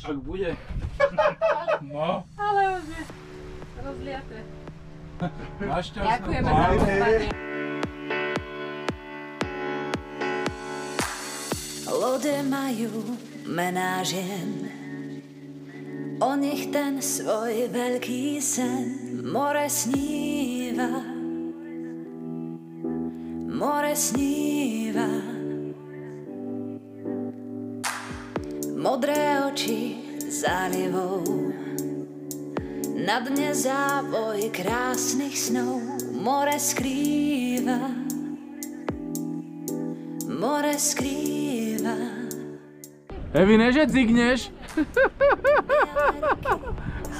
Ak bude. No. Ale už je rozliate. Našťastnú. Ďakujeme za pozvanie. Lode majú mená žien, o nich ten svoj veľký sen. More sníva, more sníva. Modré oči zálivou, na dne závoj krásnych snov. More skrýva, more skrýva. Evi, neže cigneš?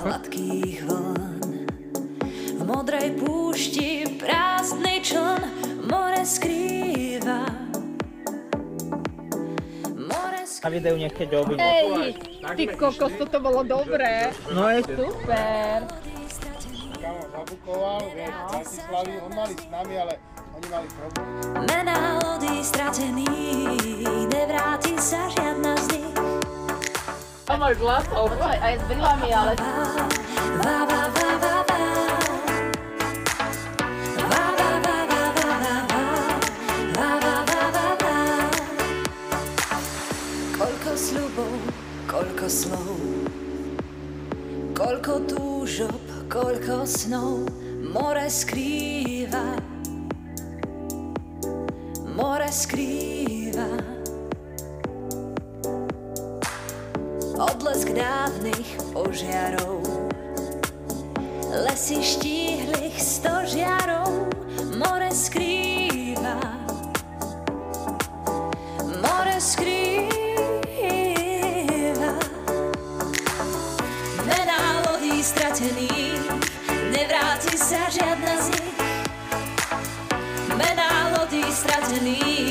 Hladkých vln, v modrej púšti prázdny čln. More skrýva, more skrýva. Na videu nechceť obiť. Ej, ty kokos, toto bolo dobré. No je Super. Kámo zabukoval, vieš, v Bratislavy, on mali s nami, ale oni mali problém. Mená lodí stratených, nevráti sa žiadna z nich. A máš vlasov, aj s brýlami, ale... Va, va, va, va, va. Va, va, va, va, va, va, va. Va, va, va, va, va. Koľko sľubov, koľko slov, koľko túžob, koľko snov. More skrýva, more skrýva. Odlesk dávnych požiarov, lesy štíhlych stožiarov. More skrýva, more skrýva. Mená lodí stratených, nevráti sa žiadna z nich. Mená lodí stratených,